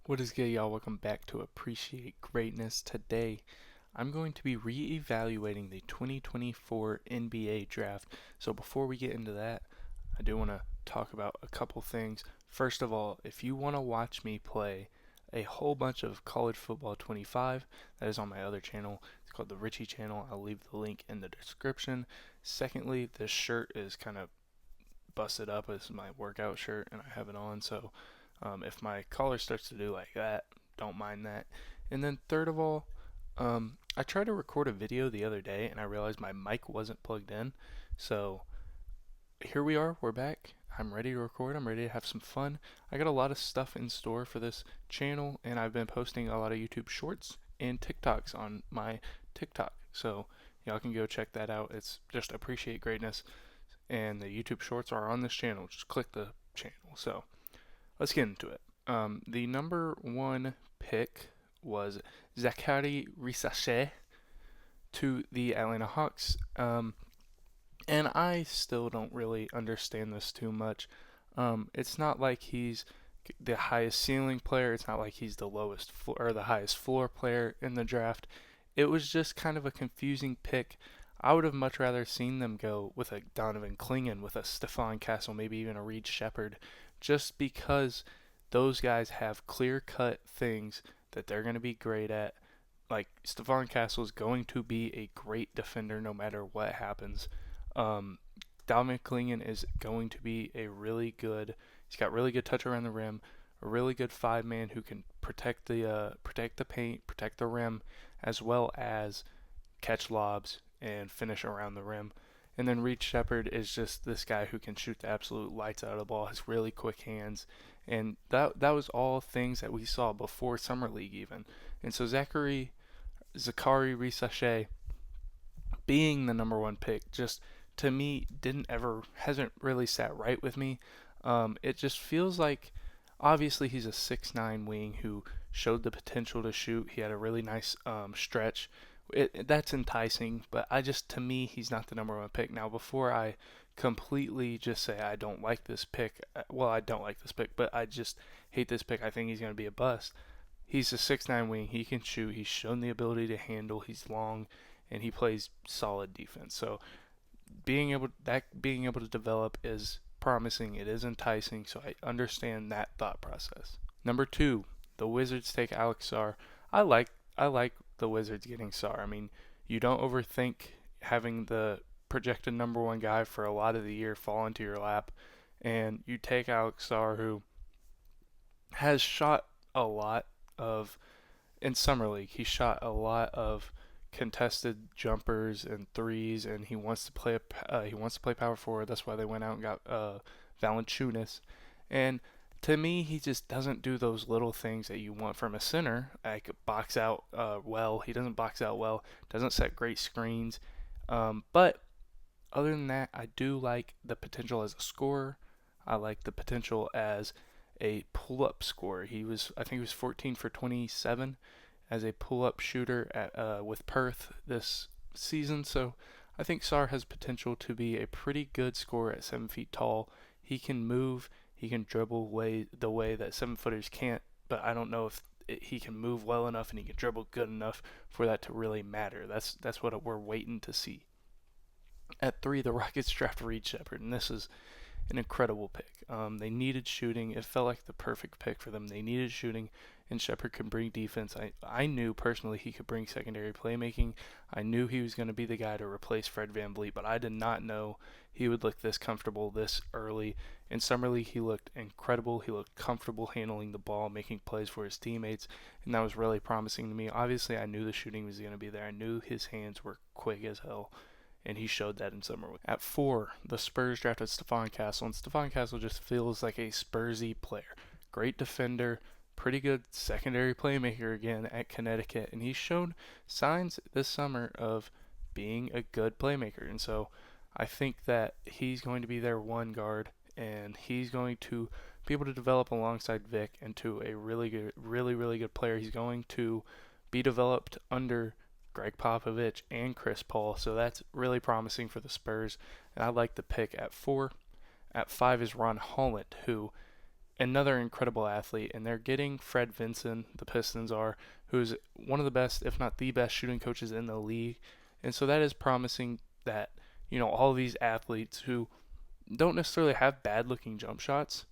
What is good, y'all? Welcome back to Appreciate Greatness. Today, I'm going to be re-evaluating the 2024 NBA draft. So before we get into that, I do want to talk about a couple things. First of all, if you want to watch me play a whole bunch of College Football 25, that is on my other channel. It's called the Richie channel. I'll leave the link in the description. Secondly, this shirt is kind of busted up. This is my workout shirt, and I have it on, so if my collar starts to do like that, don't mind that. And then third of all, I tried to record a video the other day and I realized my mic wasn't plugged in. So here we are, we're back. I'm ready to record, I'm ready to have some fun. I got a lot of stuff in store for this channel, and I've been posting a lot of YouTube shorts and TikToks on my TikTok. So y'all can go check that out. It's just Appreciate Greatness, and the YouTube shorts are on this channel. Just click the channel. So let's get into it. The number one pick was Zaccharie Risacher to the Atlanta Hawks. And I still don't really understand this too much. It's not like he's the highest ceiling player. It's not like he's the lowest or the highest floor player in the draft. It was just kind of a confusing pick. I would have much rather seen them go with a Donovan Clingan, with a Stephon Castle, maybe even a Reed Shepard, just because those guys have clear-cut things that they're going to be great at. Like, Stephon Castle is going to be a great defender no matter what happens. Um, Dominic Clingan is going to be he's got really good touch around the rim, a really good five-man who can protect the paint, protect the rim, as well as catch lobs and finish around the rim. And then Reed Shepard is just this guy who can shoot the absolute lights out of the ball, has really quick hands, and that was all things that we saw before Summer League even. And so Zaccharie Risacher being the number one pick just to me hasn't really sat right with me. It just feels like obviously he's a 6'9" wing who showed the potential to shoot. He had a really nice stretch. That's enticing, but to me, he's not the number one pick. Now, before I completely just say I don't like this pick, well, I don't like this pick, but I just hate this pick. I think he's going to be a bust. He's a 6'9" wing. He can shoot. He's shown the ability to handle. He's long, and he plays solid defense. So being able to develop is promising. It is enticing. So I understand that thought process. Number two, the Wizards take Alex Sarr. I like the Wizards getting Sarr. I mean, you don't overthink having the projected number one guy for a lot of the year fall into your lap, and you take Alex Sarr, who has shot a lot of in summer league. He shot a lot of contested jumpers and threes, and he wants to play power forward. That's why they went out and got Valanciunas. And to me, he just doesn't do those little things that you want from a center, like box out well. He doesn't box out well. Doesn't set great screens. But other than that, I do like the potential as a scorer. I like the potential as a pull-up scorer. I think he was 14 for 27 as a pull-up shooter with Perth this season. So I think Sarr has potential to be a pretty good scorer at 7 feet tall. He can move. He can dribble the way that 7-footers can't. But I don't know if he can move well enough and he can dribble good enough for that to really matter. That's what we're waiting to see. At 3, the Rockets draft Reed Shepard, and this is an incredible pick. They needed shooting. It felt like the perfect pick for them. They needed shooting, and Shepard can bring defense. I knew personally he could bring secondary playmaking. I knew he was going to be the guy to replace Fred VanVleet, but I did not know he would look this comfortable this early. In Summer League, he looked incredible. He looked comfortable handling the ball, making plays for his teammates, and that was really promising to me. Obviously, I knew the shooting was going to be there. I knew his hands were quick as hell, and he showed that in summer. At 4, the Spurs drafted Stephon Castle, and Stephon Castle just feels like a Spursy player. Great defender, pretty good secondary playmaker again at Connecticut, and he's shown signs this summer of being a good playmaker. And so I think that he's going to be their one guard, and he's going to be able to develop alongside Vic into a really good player. He's going to be developed under Greg Popovich and Chris Paul, so that's really promising for the Spurs, and I like the pick at 4. At 5 is Ron Holland, who another incredible athlete, and they're getting Fred Vinson, the Pistons are, who's one of the best, if not the best, shooting coaches in the league. And so that is promising that, all these athletes who don't necessarily have bad looking jump shots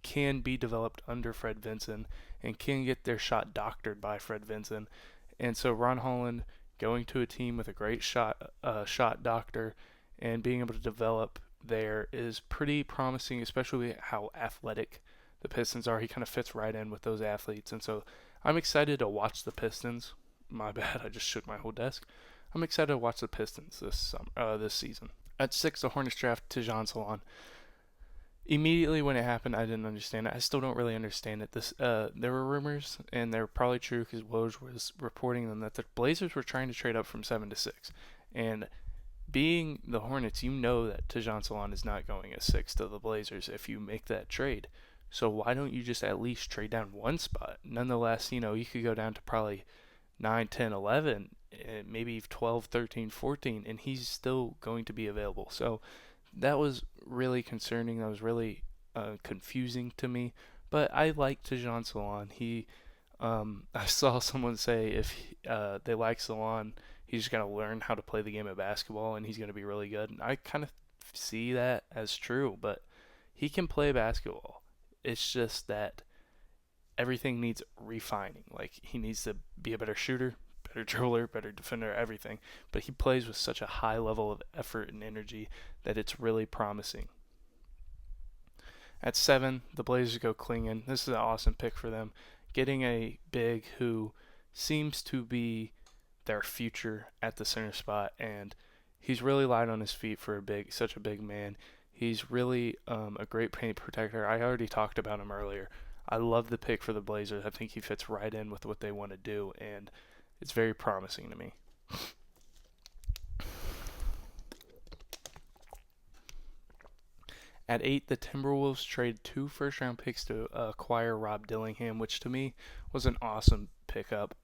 can be developed under Fred Vinson and can get their shot doctored by Fred Vinson. And so Ron Holland going to a team with a great shot doctor and being able to develop there is pretty promising, especially how athletic the Pistons are. He kind of fits right in with those athletes. And so I'm excited to watch the Pistons. My bad, I just shook my whole desk. I'm excited to watch the Pistons this season. At 6, the Hornets draft Tejan Salon. Immediately when it happened, I didn't understand it. I still don't really understand it. There were rumors, and they're probably true because Woj was reporting them, that the Blazers were trying to trade up from 7 to 6. And being the Hornets, you know that Tejan Salon is not going at 6 to the Blazers if you make that trade. So why don't you just at least trade down one spot? Nonetheless, you could go down to probably 9, 10, 11, maybe 12, 13, 14, and he's still going to be available. So that was really concerning. That was really confusing to me. But I like Tejan Salon. I saw someone say if they like Salon, he's just going to learn how to play the game of basketball, and he's going to be really good. And I kind of see that as true, but he can play basketball. It's just that everything needs refining. Like, he needs to be a better shooter, better dribbler, better defender, everything. But he plays with such a high level of effort and energy that it's really promising. At 7, the Blazers go Klingon. This is an awesome pick for them. Getting a big who seems to be their future at the center spot, and he's really light on his feet for such a big man. He's really a great paint protector. I already talked about him earlier. I love the pick for the Blazers. I think he fits right in with what they want to do, and it's very promising to me. At 8, the Timberwolves traded 2 first-round picks to acquire Rob Dillingham, which to me was an awesome pickup.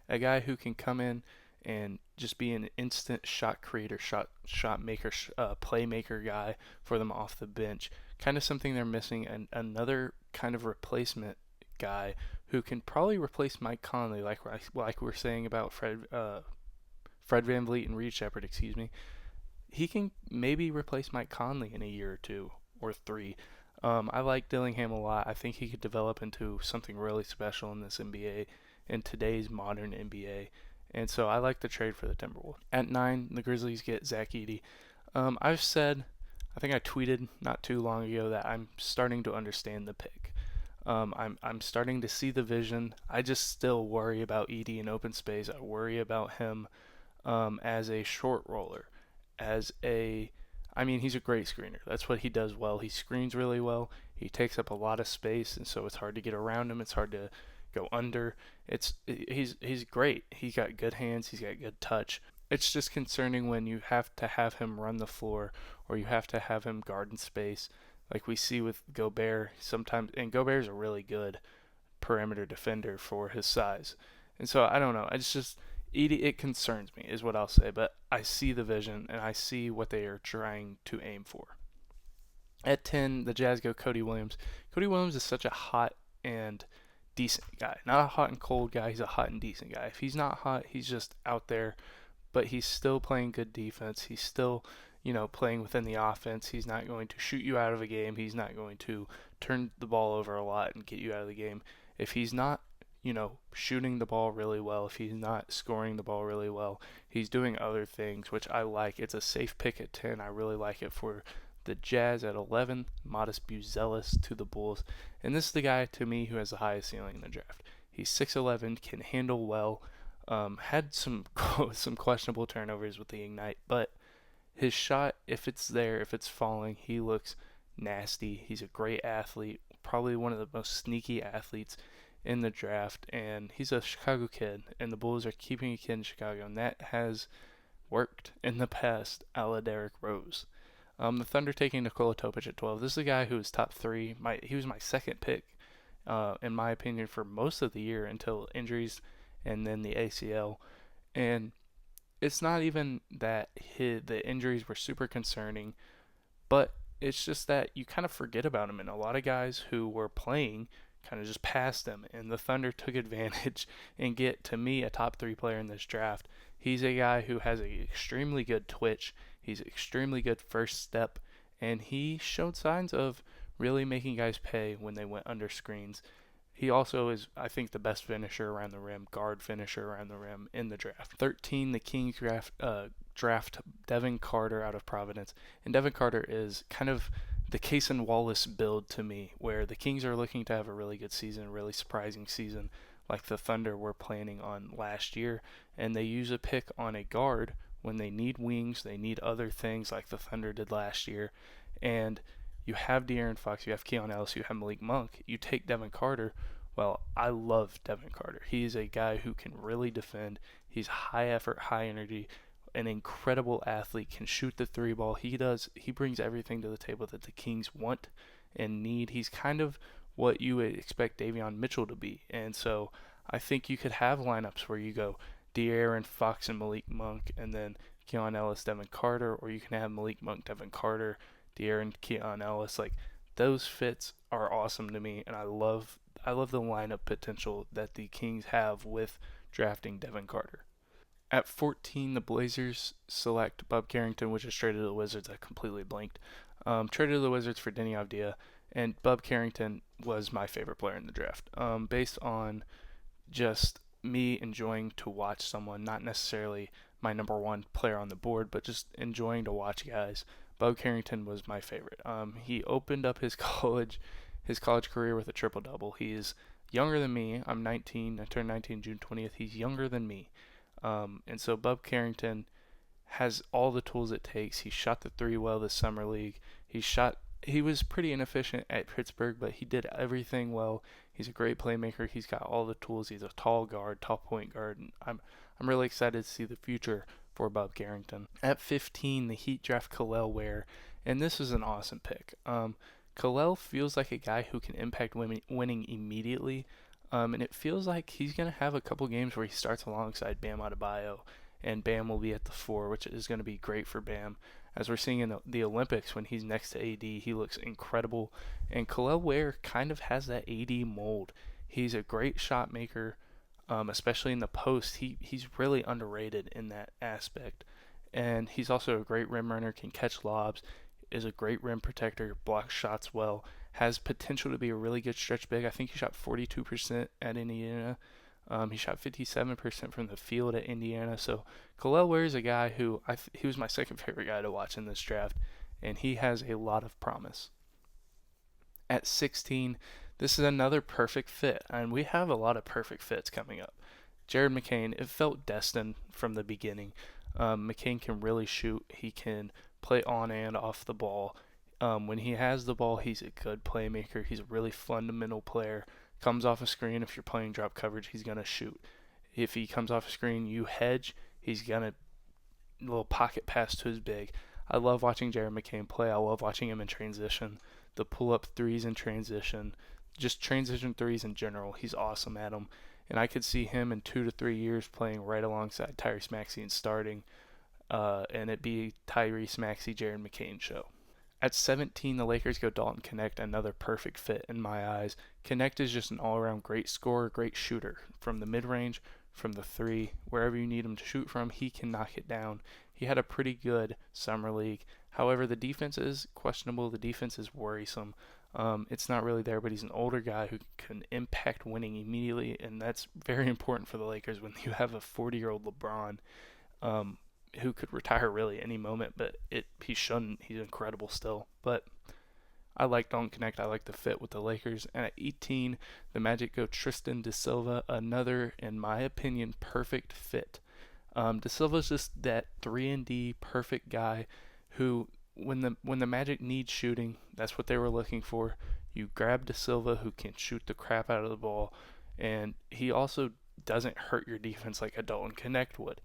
A guy who can come in and just be an instant shot creator, shot maker, playmaker guy for them off the bench. Kind of something they're missing, and another kind of replacement guy who can probably replace Mike Conley, like we're saying about Fred VanVleet and Reed Sheppard, excuse me. He can maybe replace Mike Conley in a year or 2 or 3. I like Dillingham a lot. I think he could develop into something really special in this NBA, in today's modern NBA. And so I like the trade for the Timberwolves. At 9, the Grizzlies get Zach Edey. I've said, I think I tweeted not too long ago that I'm starting to understand the pick. I'm starting to see the vision. I just still worry about Edey in open space. I worry about him as a short roller. He's a great screener. That's what he does well. He screens really well. He takes up a lot of space, and so it's hard to get around him. It's hard to go under. He's great. He's got good hands. He's got good touch. It's just concerning when you have to have him run the floor or you have to have him guard in space, like we see with Gobert sometimes. And Gobert's a really good perimeter defender for his size. And so I don't know. It's just Edey, it concerns me, is what I'll say. But I see the vision and I see what they are trying to aim for. At 10, the Jazz go Cody Williams. Cody Williams is such a hot and decent guy. Not a hot and cold guy. He's a hot and decent guy. If he's not hot, he's just out there. But he's still playing good defense. He's still, playing within the offense. He's not going to shoot you out of a game. He's not going to turn the ball over a lot and get you out of the game. If he's not shooting the ball really well, if he's not scoring the ball really well, he's doing other things, which I like. It's a safe pick at 10. I really like it for the Jazz. At 11, Modest Buzelis to the Bulls. And this is the guy, to me, who has the highest ceiling in the draft. He's 6'11", can handle well, had some questionable turnovers with the Ignite, but his shot, if it's there, if it's falling, he looks nasty. He's a great athlete, probably one of the most sneaky athletes in the draft, and he's a Chicago kid, and the Bulls are keeping a kid in Chicago, and that has worked in the past, a la Derrick Rose. The Thunder taking Nikola Topic at 12. This is a guy who was top 3. He was my second pick, in my opinion, for most of the year until injuries and then the ACL. And it's not even that the injuries were super concerning, but It's just that you kind of forget about him, and a lot of guys who were playing kind of just passed him, and the Thunder took advantage and get, to me, a top 3 player in this draft. He's a guy who has an extremely good twitch, he's extremely good first step, and he showed signs of really making guys pay when they went under screens. He also is, I think, the best finisher around the rim, guard finisher around the rim in the draft. 13, the Kings draft Devin Carter out of Providence. And Devin Carter is kind of the Cason Wallace build to me, where the Kings are looking to have a really good season, a really surprising season, like the Thunder were planning on last year. And they use a pick on a guard when they need wings, they need other things like the Thunder did last year. And you have De'Aaron Fox, you have Keon Ellis, you have Malik Monk. You take Devin Carter. Well, I love Devin Carter. He is a guy who can really defend. He's high effort, high energy, an incredible athlete, can shoot the 3 ball. He brings everything to the table that the Kings want and need. He's kind of what you would expect Davion Mitchell to be. And so I think you could have lineups where you go De'Aaron Fox and Malik Monk, and then Keon Ellis, Devin Carter, or you can have Malik Monk, Devin Carter, De'Aaron, Keon Ellis. Like, those fits are awesome to me, and I love the lineup potential that the Kings have with drafting Devin Carter. At 14, the Blazers select Bub Carrington, which is traded to the Wizards. I completely blanked. Traded to the Wizards for Denny Avdia, and Bub Carrington was my favorite player in the draft. Based on just me enjoying to watch someone, not necessarily my number one player on the board, but just enjoying to watch guys. Bub Carrington was my favorite. He opened up his college career with a triple double. He is younger than me. I'm 19. I turned 19 June 20th. He's younger than me. And so Bub Carrington has all the tools it takes. He shot the 3 well this summer league. He was pretty inefficient at Pittsburgh, but he did everything well. He's a great playmaker. He's got all the tools. He's a tall guard, tall point guard. And I'm really excited to see the future for Bub Carrington. At 15, the Heat draft Kel'el Ware, and this is an awesome pick. Kel'el feels like a guy who can impact winning immediately. And it feels like he's going to have a couple games where he starts alongside Bam Adebayo, and Bam will be at the 4, which is going to be great for Bam. As we're seeing in the Olympics, when he's next to AD, he looks incredible. And Kel'el Ware kind of has that AD mold. He's a great shot maker, especially in the post. He's really underrated in that aspect. And he's also a great rim runner, can catch lobs, is a great rim protector, blocks shots well, has potential to be a really good stretch big. I think he shot 42% at Indiana. He shot 57% from the field at Indiana. So Kel'el Ware is a guy who he was my second favorite guy to watch in this draft, and he has a lot of promise. At 16, this is another perfect fit, and we have a lot of perfect fits coming up. Jared McCain, it felt destined from the beginning. McCain can really shoot. He can play on and off the ball. When he has the ball, he's a good playmaker. He's a really fundamental player. Comes off a screen, if you're playing drop coverage, he's going to shoot. If he comes off a screen, you hedge, he's going to little pocket pass to his big. I love watching Jared McCain play. I love watching him in transition. The pull-up threes in transition. Just transition threes in general. He's awesome at them. And I could see him in 2 to 3 years playing right alongside Tyrese Maxey and starting. And it be Tyrese Maxey, Jared McCain show. At 17, the Lakers go Dalton Knecht, another perfect fit in my eyes. Knecht is just an all-around great scorer, great shooter. From the mid-range, from the 3, wherever you need him to shoot from, he can knock it down. He had a pretty good summer league. However, the defense is questionable. The defense is worrisome. It's not really there, but he's an older guy who can impact winning immediately, and that's very important for the Lakers when you have a 40-year-old LeBron. Who could retire really any moment, but he shouldn't. He's incredible still. But I like Dalton Knecht. I like the fit with the Lakers. And at 18, the Magic go Tristan da Silva, another, in my opinion, perfect fit. Da Silva's just that 3-and-D perfect guy who, when the Magic needs shooting, that's what they were looking for. You grab da Silva, who can shoot the crap out of the ball, and he also doesn't hurt your defense like a Dalton Knecht would.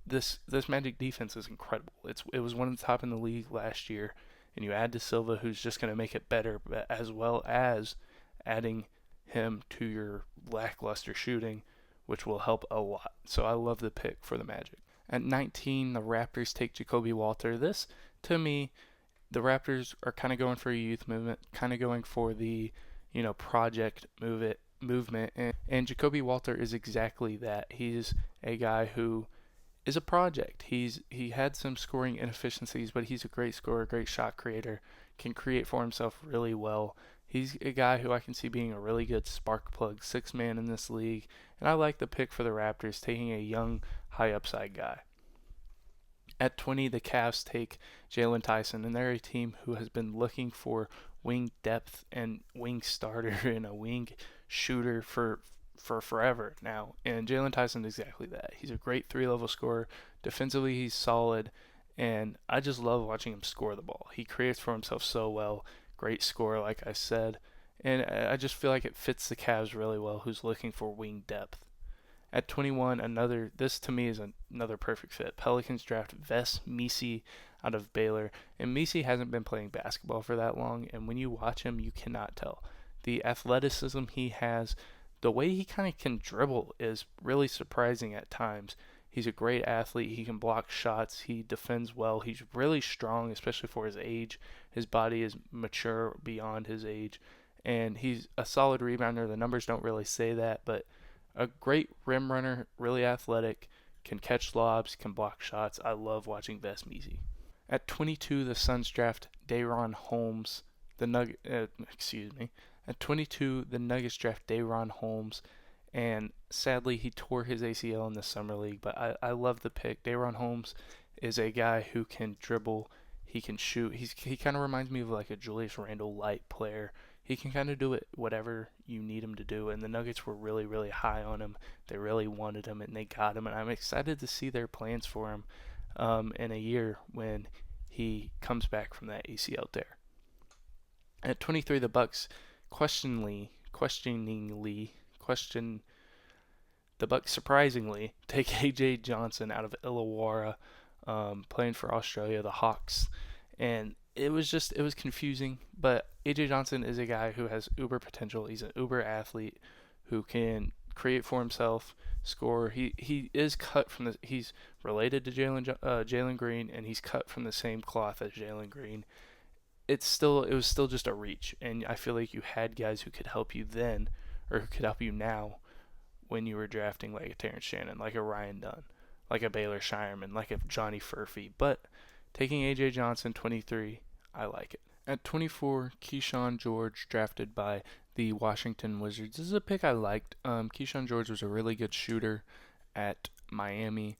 This Magic defense is incredible. It was one of the top in the league last year, and you add da Silva, who's just going to make it better, but as well as adding him to your lackluster shooting, which will help a lot. So I love the pick for the Magic. At 19, the Raptors take Jacoby Walter. This, to me, the Raptors are kind of going for a youth movement, kind of going for the, project movement, and Jacoby Walter is exactly that. He's a guy who is a project. He had some scoring inefficiencies, but he's a great scorer, great shot creator, can create for himself really well. He's a guy who I can see being a really good spark plug, six man in this league, and I like the pick for the Raptors, taking a young, high upside guy. At 20, the Cavs take Jalen Tyson, and they're a team who has been looking for wing depth and wing starter and a wing shooter for forever now. And Jalen Tyson is exactly that. He's a great three-level scorer. Defensively, he's solid, and I just love watching him score the ball. He creates for himself so well. Great scorer, like I said. And I just feel like it fits the Cavs really well, who's looking for wing depth. At 21, this to me is another perfect fit. Pelicans draft Wes Misi out of Baylor, and Misi hasn't been playing basketball for that long, and when you watch him, you cannot tell. The athleticism he has, the way he kind of can dribble is really surprising at times. He's a great athlete. He can block shots. He defends well. He's really strong, especially for his age. His body is mature beyond his age, and he's a solid rebounder. The numbers don't really say that, but a great rim runner, really athletic, can catch lobs, can block shots. I love watching Wes Misi. At 22, the Suns draft DaRon Holmes. At 22, the Nuggets draft DaRon Holmes, and sadly he tore his ACL in the summer league. But I love the pick. DaRon Holmes is a guy who can dribble, he can shoot. He kind of reminds me of like a Julius Randle light player. He can kind of do it whatever you need him to do, and the Nuggets were really, really high on him. They really wanted him, and they got him, and I'm excited to see their plans for him in a year when he comes back from that ACL tear. At 23, the Bucks the Bucks surprisingly take AJ Johnson out of Illawarra, playing for Australia, the Hawks, and it was confusing, but AJ Johnson is a guy who has uber potential. He's an uber athlete who can create for himself, score. He is cut from the. He's related to Jalen Green, and he's cut from the same cloth as Jalen Green. It was still just a reach, and I feel like you had guys who could help you then, or who could help you now, when you were drafting like a Terrence Shannon, like a Ryan Dunn, like a Baylor Shireman, like a Johnny Furphy. But taking AJ Johnson 23, I like it. At 24, Keyshawn George, drafted by the Washington Wizards. This is a pick I liked. Keyshawn George was a really good shooter at Miami.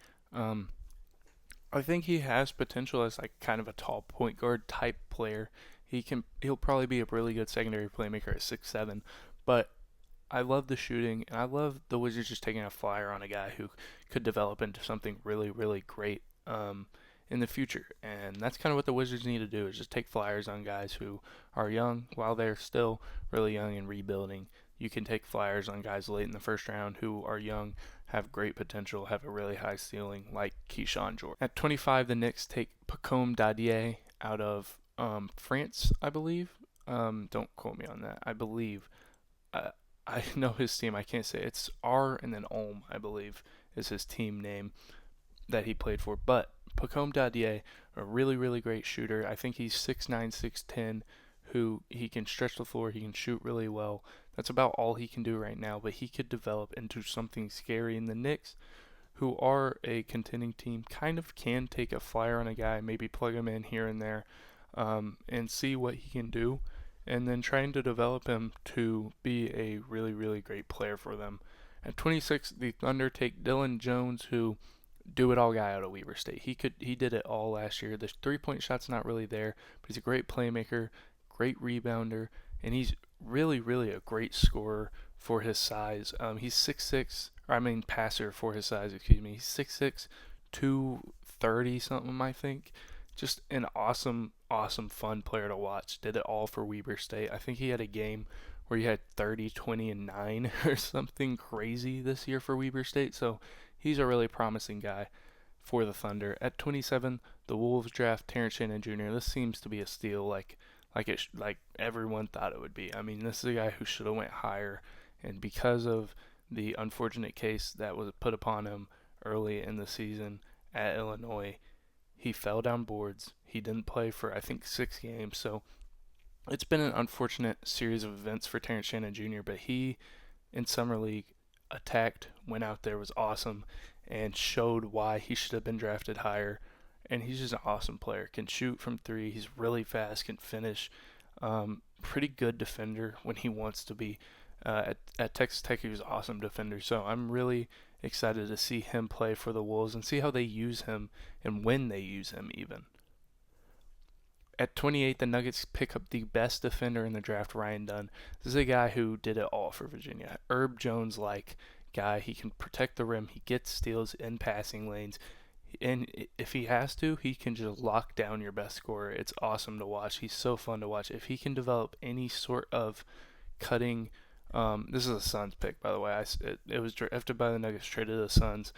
I think he has potential as like kind of a tall point guard type player. He'll probably be a really good secondary playmaker at 6'7", but I love the shooting, and I love the Wizards just taking a flyer on a guy who could develop into something really, really great in the future. And that's kind of what the Wizards need to do, is just take flyers on guys who are young while they're still really young and rebuilding. You can take flyers on guys late in the first round who are young, have great potential, have a really high ceiling, like Keyshawn George. At 25, the Knicks take Pacome Dadier out of France, I believe. Don't quote me on that. I believe. I know his team. I can't say it. It's R and then Ulm, I believe, is his team name that he played for. But Pacome Dadier, a really, really great shooter. I think he's 6'9", 6'10", who he can stretch the floor. He can shoot really well. That's about all he can do right now, but he could develop into something scary. And the Knicks, who are a contending team, kind of can take a flyer on a guy, maybe plug him in here and there, and see what he can do, and then trying to develop him to be a really, really great player for them. At 26, the Thunder take Dylan Jones, who do-it-all guy out of Weber State. He did it all last year. The three-point shot's not really there, but he's a great playmaker, great rebounder, and he's really, really a great scorer for his size. He's 6'6", passer for his size, excuse me. He's 6'6", 230 something, I think. Just an awesome, awesome, fun player to watch. Did it all for Weber State. I think he had a game where he had 30, 20, and 9 or something crazy this year for Weber State. So he's a really promising guy for the Thunder. At 27, the Wolves draft Terrence Shannon Jr. This seems to be a steal, like everyone thought it would be. I mean, this is a guy who should have went higher, and because of the unfortunate case that was put upon him early in the season at Illinois, He fell down boards. He didn't play for, I think, 6 games. So it's been an unfortunate series of events for Terrence Shannon Jr., but he, in Summer League, attacked, went out there, was awesome, and showed why he should have been drafted higher. And he's just an awesome player. Can shoot from three. He's really fast. Can finish. Pretty good defender when he wants to be. At Texas Tech, he was an awesome defender. So I'm really excited to see him play for the Wolves and see how they use him and when they use him even. At 28, the Nuggets pick up the best defender in the draft, Ryan Dunn. This is a guy who did it all for Virginia. Herb Jones-like guy. He can protect the rim. He gets steals in passing lanes. And if he has to, he can just lock down your best scorer. It's awesome to watch. He's so fun to watch. If he can develop any sort of cutting, this is a Suns pick, by the way. It was drafted by the Nuggets, traded to the Suns.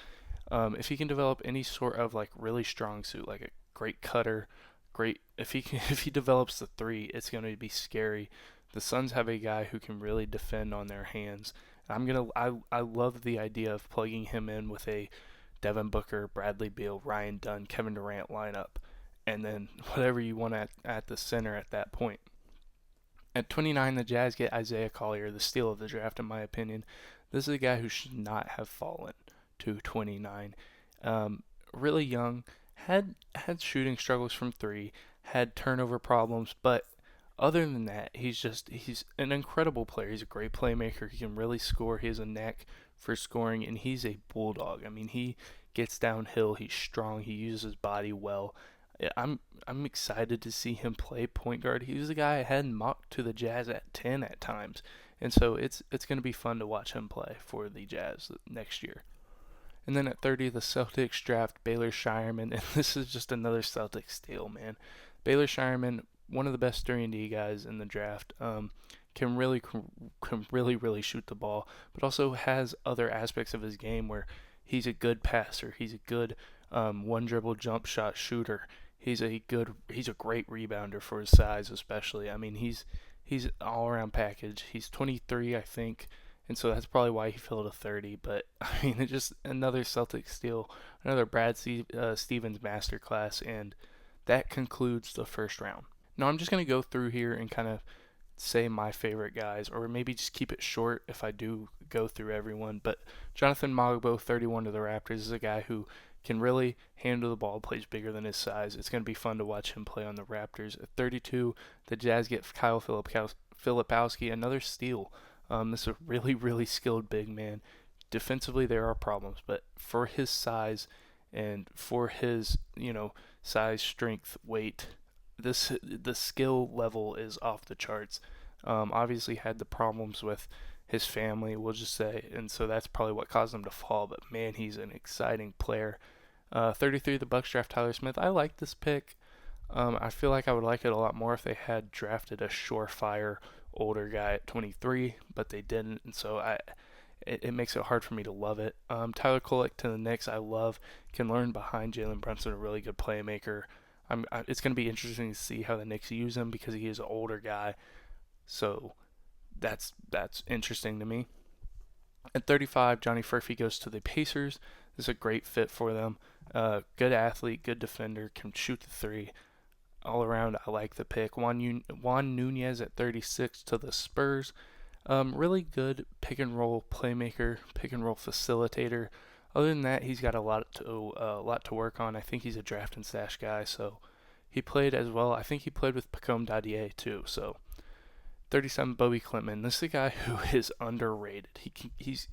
If he can develop any sort of like really strong suit, like a great cutter, great. If he develops the three, it's going to be scary. The Suns have a guy who can really defend on their hands. I love the idea of plugging him in with a Devin Booker, Bradley Beal, Ryan Dunn, Kevin Durant lineup, and then whatever you want at the center at that point. At 29, the Jazz get Isaiah Collier, the steal of the draft in my opinion. This is a guy who should not have fallen to 29. Really young, had shooting struggles from three, had turnover problems, but other than that, he's an incredible player. He's a great playmaker. He can really score. He has a knack for scoring, and he's a bulldog. I mean, he gets downhill. He's strong. He uses his body well. I'm excited to see him play point guard. He was a guy I had mocked to the Jazz at 10 at times, and so it's going to be fun to watch him play for the Jazz next year. And then at 30, the Celtics draft Baylor Scheierman, and this is just another Celtics steal, man. Baylor Scheierman, one of the best 3-and-D guys in the draft, can really shoot the ball, but also has other aspects of his game where he's a good passer. He's a good one dribble jump shot shooter. He's a great rebounder for his size, especially. I mean, he's an all-around package. He's 23, I think, and so that's probably why he fell to 30. But I mean, it's just another Celtics steal, another Brad Stevens masterclass, and that concludes the first round. Now I'm just going to go through here and kind of say my favorite guys, or maybe just keep it short if I do go through everyone. But Jonathan Magbo, 31 to the Raptors, is a guy who can really handle the ball, plays bigger than his size. It's going to be fun to watch him play on the Raptors. At 32, the Jazz get Kyle Filipowski, another steal. This is a really skilled big man. Defensively, there are problems, but for his size and for his, size, strength, weight, the skill level is off the charts. Obviously had the problems with his family, we'll just say, and so that's probably what caused him to fall. But man, he's an exciting player. 33, the Bucks draft Tyler Smith. I like this pick. I feel like I would like it a lot more if they had drafted a surefire older guy at 23, but they didn't, and so it makes it hard for me to love it. Tyler Kolek to the Knicks, I love. Can learn behind Jalen Brunson, a really good playmaker. It's going to be interesting to see how the Knicks use him because he is an older guy. So that's interesting to me. At 35, Johnny Furphy goes to the Pacers. This is a great fit for them. Good athlete, good defender, can shoot the three. All around, I like the pick. Juan Nunez at 36 to the Spurs. Really good pick and roll playmaker, pick and roll facilitator. Other than that, he's got a lot to work on. I think he's a draft and stash guy, so he played as well. I think he played with Pacome Dadier too. So 37, Bobby Klintman. This is a guy who is underrated. He's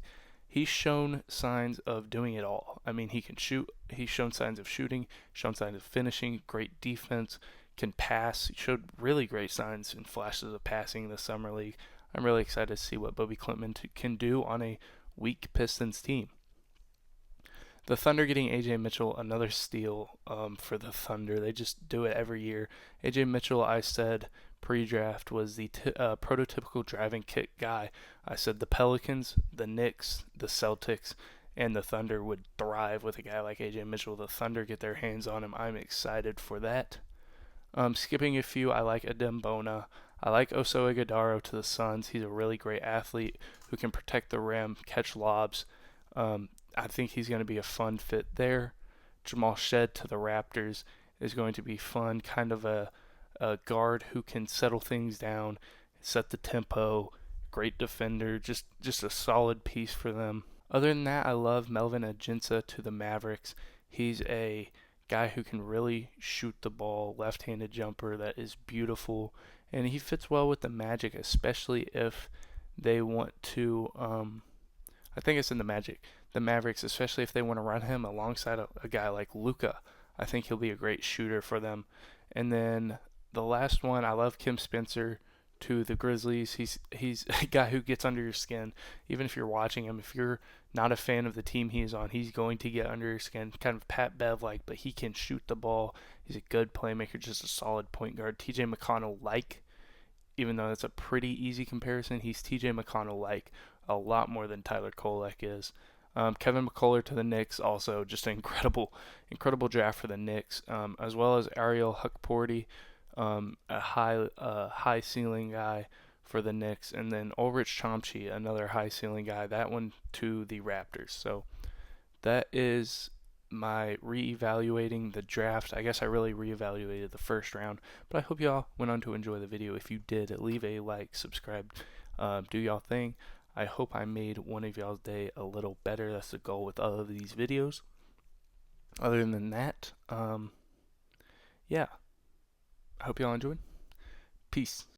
shown signs of doing it all. I mean, he can shoot. He's shown signs of shooting, shown signs of finishing, great defense, can pass. He showed really great signs and flashes of passing in the Summer League. I'm really excited to see what Bobby Klintman can do on a weak Pistons team. The Thunder getting A.J. Mitchell, another steal for the Thunder. They just do it every year. A.J. Mitchell, I said pre-draft, was the prototypical driving kick guy. I said the Pelicans, the Knicks, the Celtics, and the Thunder would thrive with a guy like A.J. Mitchell. The Thunder get their hands on him. I'm excited for that. Skipping a few, I like Adem Bona. I like Oso Ighodaro to the Suns. He's a really great athlete who can protect the rim, catch lobs. I think he's going to be a fun fit there. Jamal Shead to the Raptors is going to be fun. Kind of a guard who can settle things down, set the tempo, great defender, just a solid piece for them. Other than that, I love Melvin Aginsa to the Mavericks. He's a guy who can really shoot the ball, left-handed jumper that is beautiful, and he fits well with the Magic, especially if they want to. I think it's in the Mavericks, especially if they want to run him alongside a guy like Luka. I think he'll be a great shooter for them. And then the last one, I love Kim Spencer to the Grizzlies. He's a guy who gets under your skin. Even if you're watching him, if you're not a fan of the team he is on, he's going to get under your skin. Kind of Pat Bev like, but he can shoot the ball. He's a good playmaker, just a solid point guard. TJ McConnell like, even though that's a pretty easy comparison, he's TJ McConnell like a lot more than Tyler Kolek is. Kevin McCullough to the Knicks, also just an incredible draft for the Knicks, as well as Ariel Hukporti, a high ceiling guy for the Knicks, and then Ulrich Chomsky, another high ceiling guy. That one to the Raptors. So that is my reevaluating the draft. I guess I really reevaluated the first round, but I hope y'all went on to enjoy the video. If you did, leave a like, subscribe, do y'all thing. I hope I made one of y'all's day a little better. That's the goal with all of these videos. Other than that, yeah, I hope y'all enjoyed. Peace.